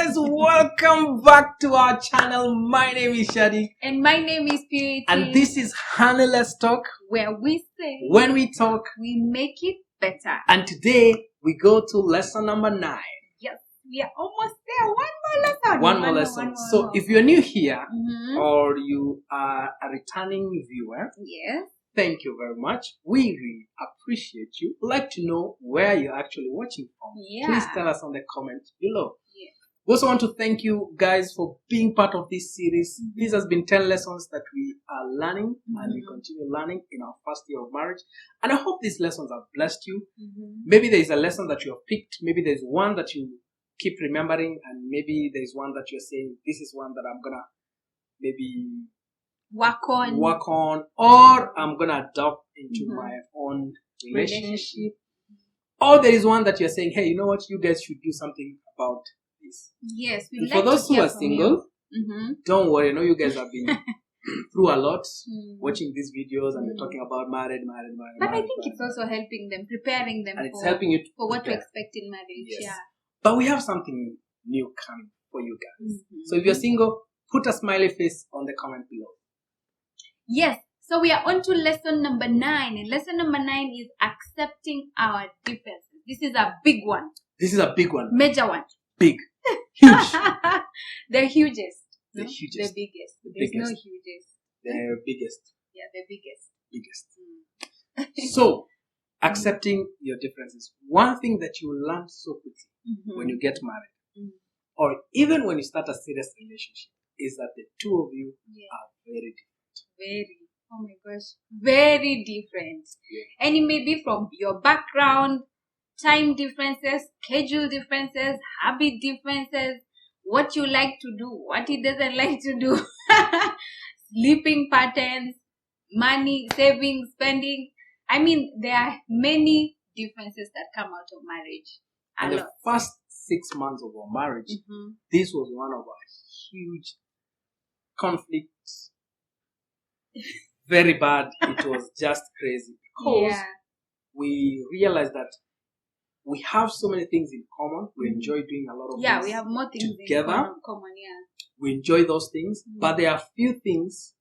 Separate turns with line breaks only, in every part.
guys, welcome back to our channel. My name is Shadi.
And my name is Purity.
And this is Honey Let's Talk,
where we say,
when we talk,
we make it better.
And today, we go to lesson number 9.
Yes, we are almost there. One more lesson.
So if you're new here, or you are a returning viewer,
yes,
thank you very much. We really appreciate you. We'd like to know where you're actually watching from.
Yeah.
Please tell us on the comment below.
Yeah.
We also want to thank you guys for being part of this series. This has been 10 lessons that we are learning and we continue learning in our first year of marriage. And I hope these lessons have blessed you. Maybe there is a lesson that you have picked. Maybe there's one that you keep remembering, and maybe there's one that you're saying, this is one that I'm gonna maybe work on, or I'm gonna adopt into my own relationship. Or there is one that you're saying, hey, you know what, you guys should do something about this.
Yes,
and for those who are single, don't worry. I know you guys have been through a lot watching these videos, and they're talking about married.
But I think it's also helping them, preparing them,
and it's helping you
for what to expect in marriage.
Yes.
Yeah.
But we have something new coming for you guys. So if you're single, put a smiley face on the comment below.
Yes. So we are on to lesson number 9. And lesson number 9 is accepting our differences. This is a big one.
This is a big one.
Major one.
Big. Huge.
The hugest.
The hugest.
The biggest.
The
There's
biggest.
no hugest.
The biggest.
Yeah, the biggest.
Biggest. So, accepting your differences. One thing that you learn so quickly when you get married, or even when you start a serious relationship, is that the two of you are very different.
Oh my gosh, very different. Yeah. And it may be from your background, time differences, schedule differences, habit differences, what you like to do, what he doesn't like to do, sleeping patterns, money, saving, spending. I mean, there are many differences that come out of marriage.
And the first 6 months of our marriage, this was one of our huge conflicts. Very bad. It was just crazy because we realized that we have so many things in common. We enjoy doing a lot of things.
We have more things
together.
In common.
We enjoy those things, but there are few things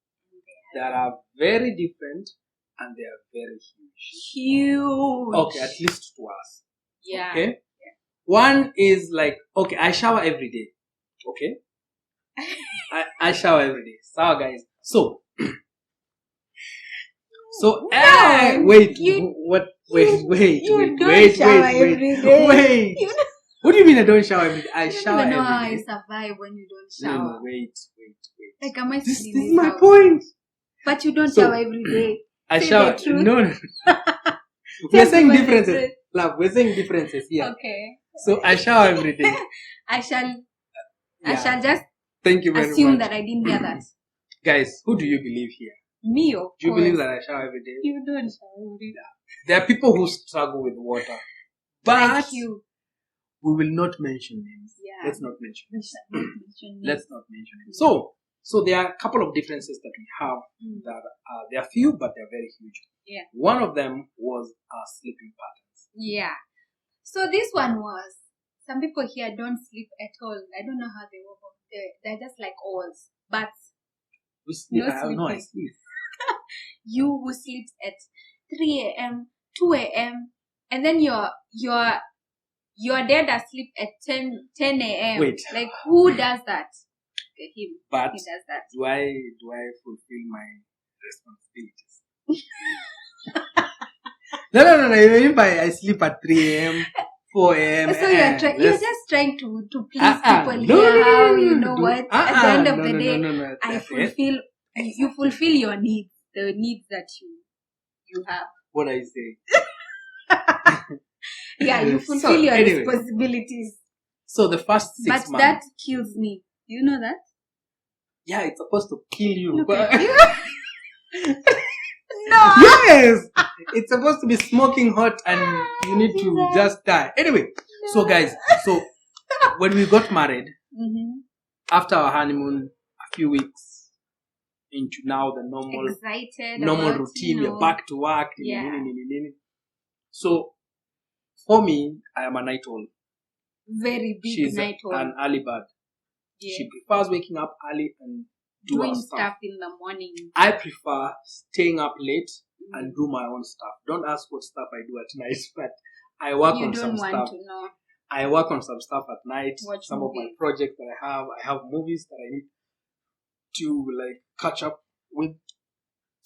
that are very different, and they are very
huge.
Okay, at least to us.
Yeah.
Okay. Yeah. One is like, okay, I shower every day. Okay. I shower every day. So guys. So wait. What? Wait.
You don't shower every day.
Wait. What do you mean I don't shower every day? I shower every day.
I don't know how I survive when you don't shower.
No, wait.
Like, am I
this is my point.
But you don't shower every day.
I shower. No. We're saying differences. Love, we're saying differences here.
Okay.
So I shower every day.
I shall just
thank you very
assume
much.
that I didn't hear that.
Guys, who do you believe here?
Me, of course.
Do you believe that I shower every day?
You don't shower every day.
There are people who struggle with water. But
like you.
We will not mention names.
Yeah.
Let's not mention names.
Let's
not mention names. So there are a couple of differences that we have that they are few, but they're very huge.
Yeah.
One of them was our sleeping patterns.
Yeah. So this one was, some people here don't sleep at all. I don't know how they work. They're just like owls. But
we sleep. I sleep.
You who sleeps at 3 a.m., 2 a.m., and then you're dead asleep at 10 a.m.
Wait.
Like, who does that? Okay, him.
But
he does that.
Do I fulfill my responsibilities? No. You mean by I sleep at 3 a.m., 4 a.m.
So you're just trying to please people here. How you know what? At the end of the day, you fulfill your needs, the needs that you have.
What I say?
Yeah, you fulfill your responsibilities.
So the first 6 months.
But that kills me. Do you know that?
Yeah, it's supposed to kill you.
Look at you.
No. Yes, it's supposed to be smoking hot, and you need to just die. Anyway, so guys, when we got married, after our honeymoon, a few weeks into now the normal routine, we're back to work.
Yeah.
So for me, I am a night owl.
very big
She's
night owl.
an early bird.
Yeah.
She prefers waking up early and
Doing
her stuff.
stuff in the morning.
I prefer staying up late and do my own stuff. Don't ask what stuff I do at night, but I work on some stuff.
You don't want to know.
I work on some stuff at night.
Watch
some
movies.
of my projects that I have movies that I need to like catch up with.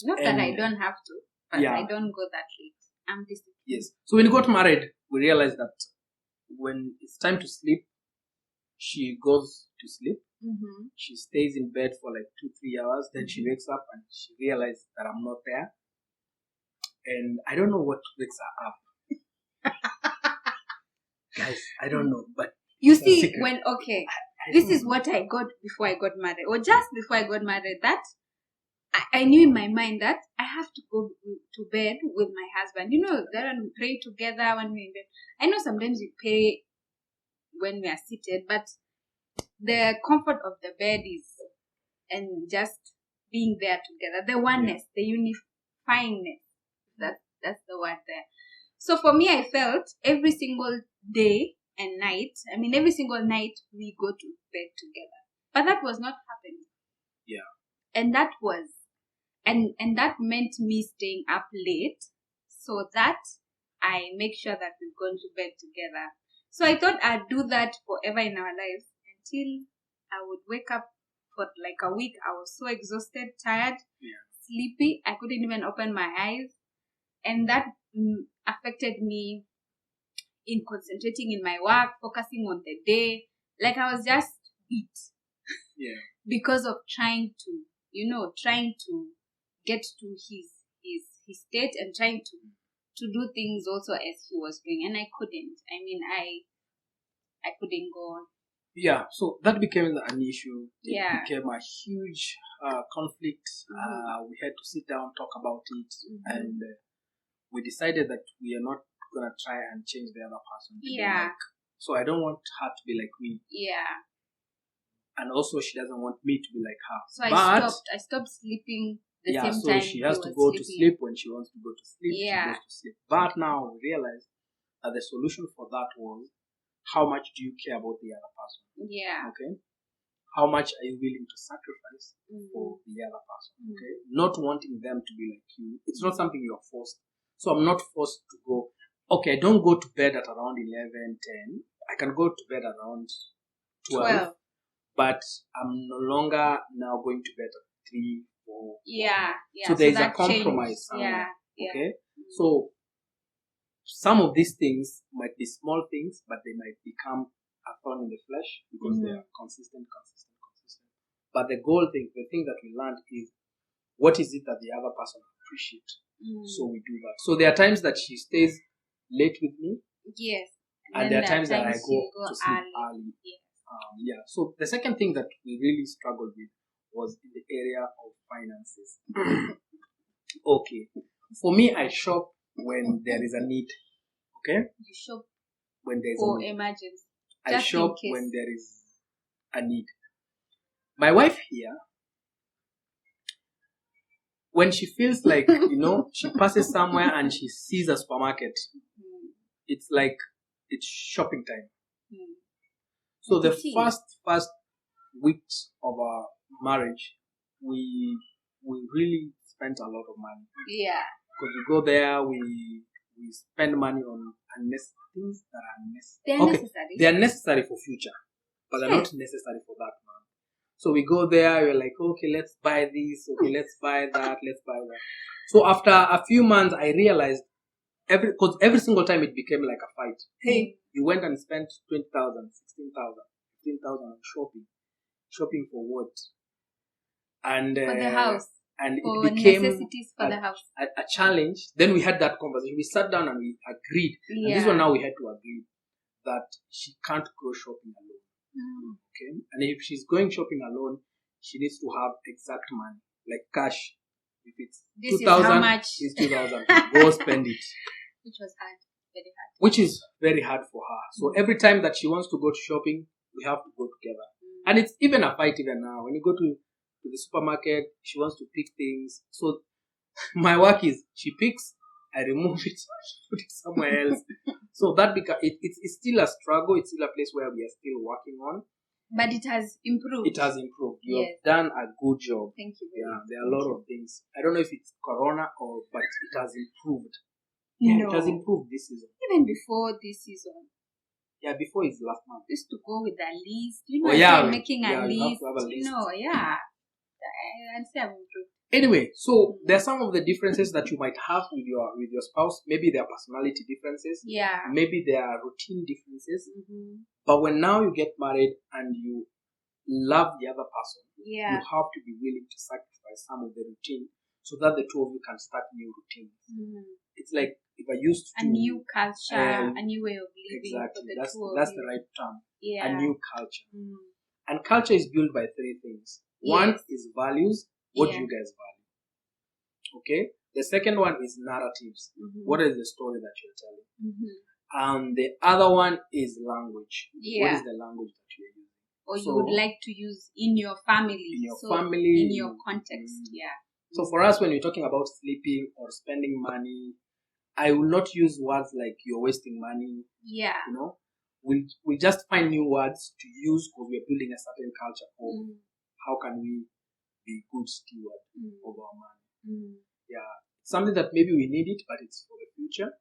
Not that I don't have to, but
Yeah.
I don't go that late. I'm disciplined.
Yes. So when we got married, we realized that when it's time to sleep, she goes to sleep.
Mm-hmm.
She stays in bed for like 2-3 hours. Then she wakes up and she realizes that I'm not there. And I don't know what wakes her up. Guys, I don't know. But
you
it's a
see,
secret.
when, okay,
I
this
don't
is
know.
what I got before I got married, or just before I got married, that I knew in my mind that I have to go to bed with my husband. You know, then we pray together when we're in bed. I know sometimes we pray when we are seated, but the comfort of the bed is, and just being there together, the oneness, the unifyingness, that's the word there. So for me, I felt every single day and night, every single night we go to bed together, but that was not happening.
Yeah.
And that was, and that meant me staying up late so that I make sure that we've gone to bed together. So I thought I'd do that forever in our lives until I would wake up for like a week. I was so exhausted, tired, sleepy. I couldn't even open my eyes. And that affected me in concentrating in my work, focusing on the day. Like I was just beat.
Yeah.
Because of trying to get to his state and trying to do things also as he was doing, and I couldn't. I couldn't go on.
Yeah, so that became an issue. It
Yeah.
became a huge conflict. We had to sit down, talk about it, and we decided that we are not gonna try and change the other person. To be like, so I don't want her to be like me.
Yeah.
And also, she doesn't want me to be like her.
So I stopped sleeping the same
so
time.
she has
he
to
was
go to
sleeping.
sleep when she wants to go to sleep.
Yeah.
She goes to sleep. But now we realize that the solution for that was, how much do you care about the other person?
Yeah.
Okay. How much are you willing to sacrifice for the other person? Okay. Not wanting them to be like you. It's not something you're forced. So I'm not forced to go. Okay, don't go to bed at around 11, 10. I can go to bed around 12. But I'm no longer now going to bed at 3, 4.
Yeah.
So there is a compromise somewhere.
Yeah.
Okay. So some of these things might be small things, but they might become a thorn in the flesh because they are consistent. But the thing that we learned is, what is it that the other person appreciates? So we do that. So there are times that she stays late with me.
Yes.
And there are times that I go to sleep early.
Yes.
So the second thing that we really struggled with was in the area of finances. Okay. For me, I shop when there is a need. Okay?
You shop
when there is
for
a need.
emergency.
I shop when there is a need. My wife here, when she feels like, she passes somewhere and she sees a supermarket, it's like it's shopping time. So the first weeks of our marriage, we really spent a lot of money.
Yeah.
Because we go there, we spend money on things that are necessary.
They are necessary.
They are necessary for future, but they're not necessary for that month. So we go there, we're like, okay, let's buy this, okay, let's buy that, let's buy that. So after a few months, I realized every single time it became like a fight. Hey, you went and spent 20,000, 16,000, 15,000 on shopping. Shopping for what? And
for the house.
And
for
it became
necessities for the house.
A challenge. Then we had that conversation. We sat down and we agreed.
Yeah.
And this one now we had to agree that she can't go shopping alone. Okay. And if she's going shopping alone, she needs to have exact money, like cash. If it's 2,000, it's 2,000. Go spend it.
Which was hard, very hard.
Which is very hard for her. So every time that she wants to go to shopping, we have to go together. And it's even a fight even now. When you go to the supermarket, she wants to pick things. So my work is she picks, I remove it, put it somewhere else. So that it's still a struggle. It's still a place where we are still working on.
But it has improved.
It has improved. You
Yes.
have done a good job.
Thank you very much.
There are a lot of things. I don't know if it's Corona but it has improved. Yeah,
No.
it has improved this season.
Even before this season.
Yeah, before is last month.
Used to go with a list. Making a
you have
list.
to have a list.
I'd say I've improved.
Anyway, so there are some of the differences that you might have with your spouse. Maybe there are personality differences.
Yeah.
Maybe there are routine differences.
Mm-hmm.
But when now you get married and you love the other person, you
Yeah.
have to be willing to sacrifice some of the routine so that the two of you can start new routines.
Mm.
It's like if I used to
a new culture, a new way of living.
Exactly.
For
That's the right term.
Yeah.
A new culture.
Mm.
And culture is built by three things. One is values. What do you guys value? Okay. The second one is narratives.
Mm-hmm.
What is the story that you're telling?
Mm-hmm.
The other one is language.
Yeah.
What is the language that you're using?
Or you would like to use in your family. In your context. Yeah.
So for us, when we're talking about sleeping or spending money, I will not use words like "you're wasting money."
Yeah.
We just find new words to use because we're building a certain culture of how can we be good steward of our money. Yeah, something that maybe we need it, but it's for the future.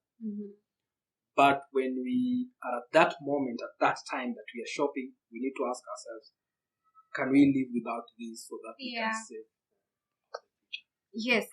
But when we are at that moment, at that time that we are shopping, we need to ask ourselves, can we live without this so that we can save?
Yes.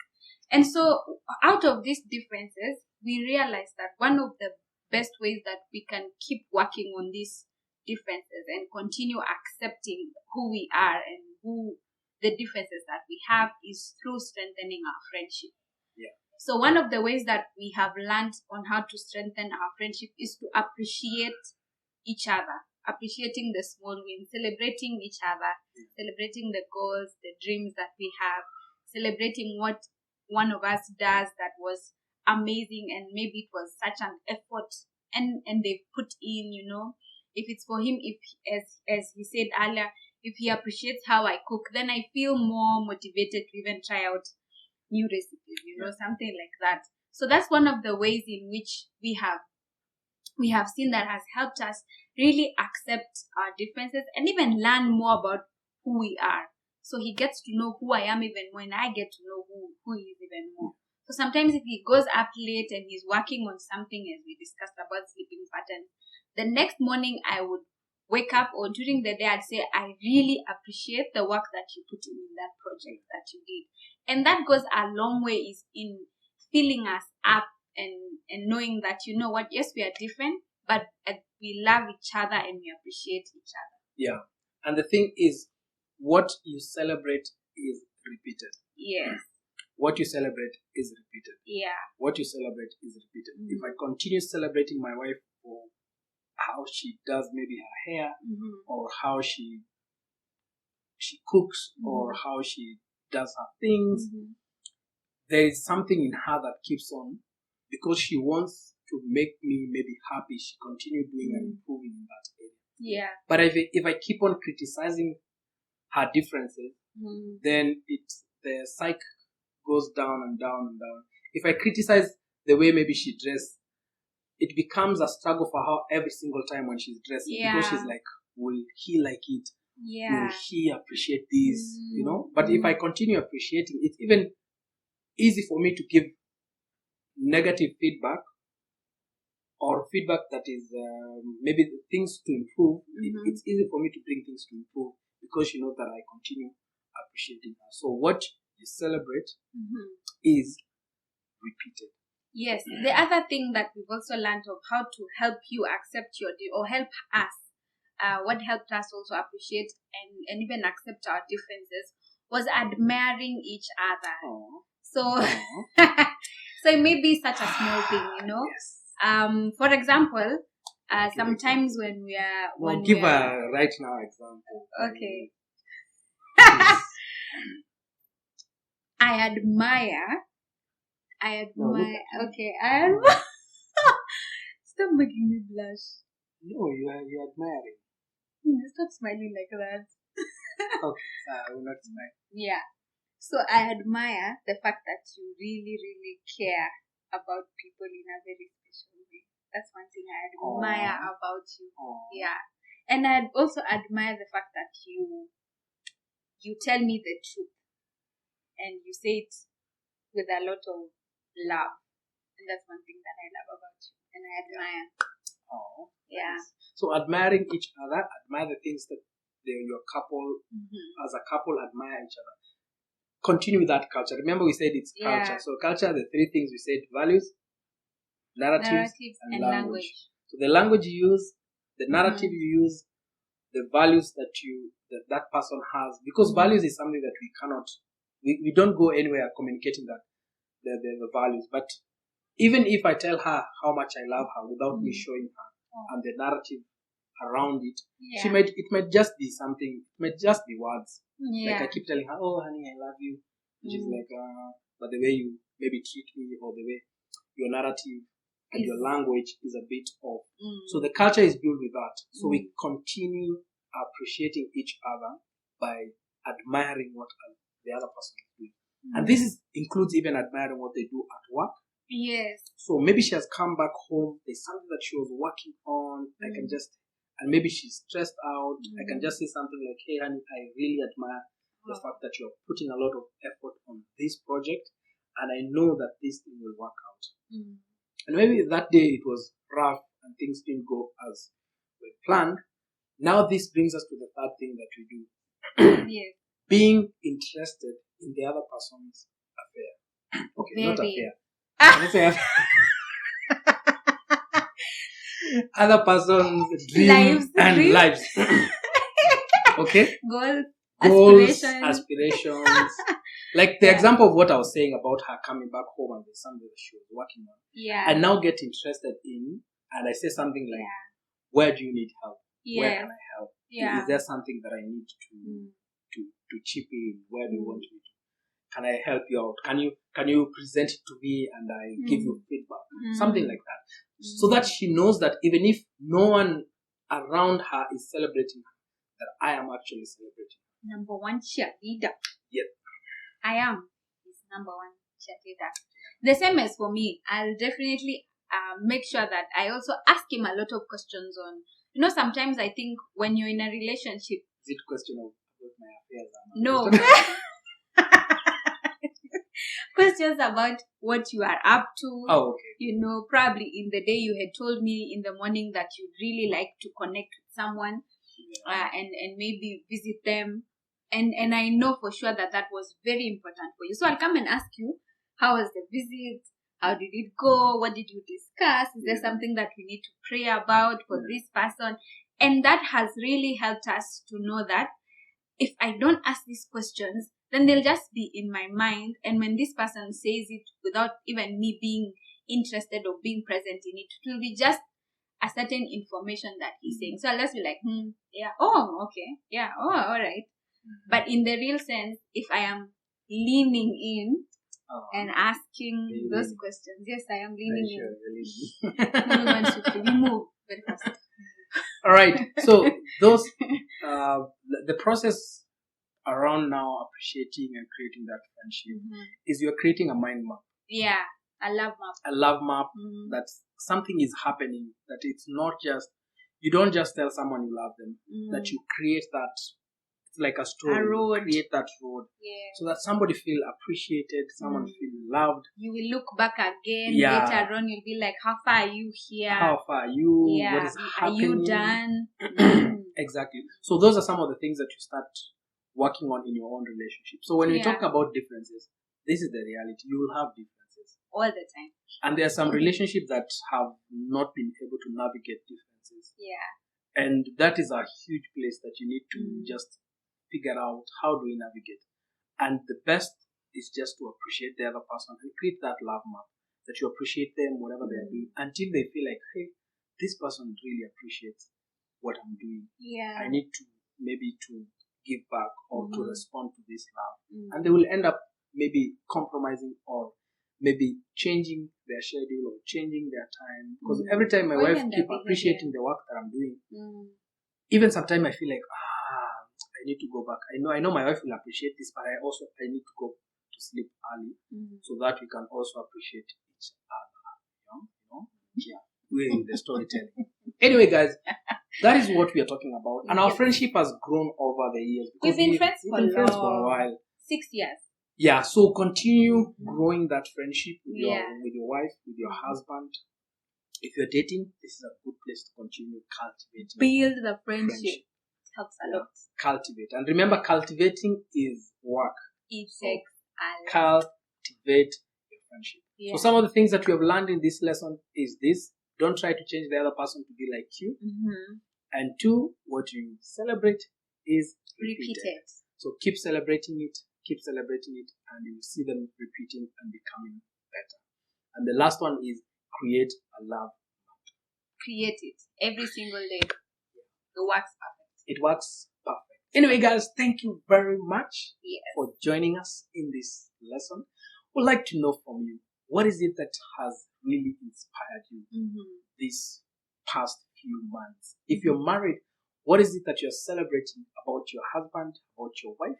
And so out of these differences, we realize that one of the best ways that we can keep working on these differences and continue accepting who we are and who the differences that we have is through strengthening our friendship.
Yeah.
So one of the ways that we have learned on how to strengthen our friendship is to appreciate each other, appreciating the small wins, celebrating each other, celebrating the goals, the dreams that we have, celebrating what one of us does that was amazing and maybe it was such an effort and they put in, if it's for him, if as he said earlier, if he appreciates how I cook, then I feel more motivated to even try out new recipes, something like that. So that's one of the ways in which we have seen that has helped us really accept our differences and even learn more about who we are. So he gets to know who I am even when I get to know who he is even more. So sometimes if he goes up late and he's working on something, as we discussed about sleeping patterns, the next morning I would wake up, or during the day I'd say, I really appreciate the work that you put in that project that you did. And that goes a long way is in filling us up and knowing that, what, yes, we are different, but we love each other and we appreciate each other.
Yeah. And the thing is, what you celebrate is repeated.
Yes.
What you celebrate is repeated.
Yeah.
What you celebrate is repeated. If I continue celebrating my wife for how she does maybe her hair, or how she cooks, or how she does her things, there is something in her that keeps on, because she wants to make me maybe happy. She continue doing and improving in that area.
Yeah.
But if I keep on criticizing her differences, then the cycle goes down and down and down. If I criticize the way maybe she dressed, it becomes a struggle for her every single time when she's dressing, because she's like, will he like it?
Yeah.
Will he appreciate this? But if I continue appreciating, it's even easy for me to give negative feedback, or feedback that is maybe things to improve. It's easy for me to bring things to improve because she knows that I continue appreciating her. So what you celebrate is repeated.
Yes. The other thing that we've also learned of how to help you accept or help us, what helped us also appreciate and even accept our differences was admiring each other.
Aww.
So, so it may be such a small thing,
Yes.
For example, sometimes when we are...
give a right now example.
Okay. I admire. Okay, I admire. Stop making me blush.
No, you're admiring.
Stop smiling like that.
Okay, I will not smile.
Yeah. So I admire the fact that you really, really care about people in a very special way. That's one thing I admire about you. Yeah. And I also admire the fact that you tell me the truth and you say it with a lot of love. And that's one thing that I love about you and I admire. Yeah.
So admiring each other, admire the things that your couple, as a couple, admire each other. Continue with that culture. Remember, we said it's culture. So culture, the three things we said: values, narratives and language. So the language you use, the narrative you use, the values that person has, because values is something that we cannot, we don't go anywhere communicating that the values. But even if I tell her how much I love her without me showing her and the narrative around it, it might just be something, it might just be words. Like I keep telling her, oh honey, I love you. And she's like, but the way you maybe treat me, or the way your narrative and your language is a bit off. So the culture is built with that. So we continue appreciating each other by admiring what the other person is doing. And this includes even admiring what they do at work.
Yes.
So maybe she has come back home, there's something that she was working on, I can just, and maybe she's stressed out, I can just say something like, hey honey, I really admire the fact that you're putting a lot of effort on this project, and I know that this thing will work out. And maybe that day it was rough and things didn't go as we planned. Now this brings us to the third thing that we do.
Yes.
Being interested in the other person's affair. Okay, not affair. Let's say other person's dreams and lives. Okay?
Goals,
aspirations. Like the example of what I was saying about her coming back home and there's something that she was working on.
Yeah.
I now get interested in, and I say something like, where do you need help? Where can I help? Is there something that I need to chip in? Where do you want me to? Can I help you out? Can you present it to me and I give you feedback? Something like that. So that she knows that even if no one around her is celebrating her, that I am actually celebrating her.
Number one cheerleader.
Yep.
I am his number one cheerleader. The same as for me. I'll definitely make sure that I also ask him a lot of questions on, sometimes I think when you're in a relationship.
Is it a question of about my affairs?
No. Questions about what you are up to.
Oh, okay.
Probably in the day you had told me in the morning that you'd really like to connect with someone and maybe visit them. And I know for sure that was very important for you. So I'll come and ask you, how was the visit? How did it go? What did you discuss? Is there something that we need to pray about for this person? And that has really helped us to know that if I don't ask these questions, then they'll just be in my mind. And when this person says it without even me being interested or being present in it, it will be just a certain information that he's saying. So I'll just be like, okay, all right. But in the real sense, if I am leaning in and asking those questions, yes, I am leaning in. We move very fast.
All right. So those, the process around now appreciating and creating that friendship is you're creating a mind map.
Yeah, a love map.
A love map that something is happening, that it's not just, you don't just tell someone you love them, that you create that, it's like a story.
A road.
Create that road.
Yeah.
So that somebody feel appreciated, someone feel loved.
You will look back again later on, you'll be like, how far are you here?
How far are you?
Yeah.
What is happening?
Are you done?
Exactly. So those are some of the things that you start working on in your own relationship. So when we talk about differences, this is the reality. You will have differences.
All the time.
And there are some relationships that have not been able to navigate differences.
Yeah.
And that is a huge place that you need to just figure out, how do we navigate. And the best is just to appreciate the other person and create that love map, that you appreciate them, whatever they are doing, until they feel like, hey, this person really appreciates what I'm doing.
Yeah.
I need to maybe to give back or to respond to this love. And they will end up maybe compromising or maybe changing their schedule or changing their time. Because every time my wife keeps appreciating the work that I'm doing, even sometimes I feel like, I need to go back. I know my wife will appreciate this, but I need to go to sleep early so that we can also appreciate each other. With the storytelling. Anyway, guys, that is what we are talking about. And our
Yes.
friendship has grown over the years.
We've been friends for
a while.
6 years.
Yeah, so continue growing that friendship with your
Yeah.
wife, with your husband. If you're dating, this is a good place to continue cultivating.
Build the friendship. It helps a lot.
Cultivate. And remember, cultivating is work.
It takes a lot.
Cultivate your friendship.
Yeah.
So some of the things that we have learned in this lesson is this. Don't try to change the other person to be like you.
Mm-hmm.
And 2, what you celebrate is
Repeat it.
So keep celebrating it, and you will see them repeating and becoming better. And the last one is create a love.
Create it every single day. It works perfect.
It works perfect. Anyway, guys, thank you very much
Yes.
for joining us in this lesson. We'd like to know from you, what is it that has really inspired you these past few months? If you're married, what is it that you're celebrating about your husband, about your wife?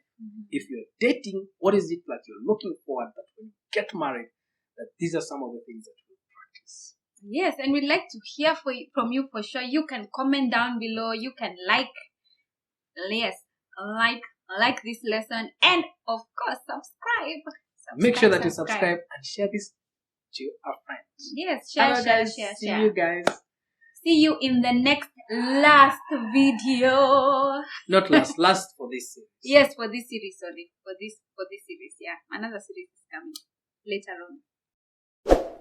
If you're dating, what is it that you're looking forward that when you get married, that these are some of the things that you practice?
Yes, and we'd like to hear from you for sure. You can comment down below. You can like this lesson, and of course subscribe.
Make sure that you subscribe and share this to our friends.
Yes, share.
See you guys.
See you in the next last video.
Not last for this series.
Yes, for this series, sorry. For this series, yeah. Another series is coming later on.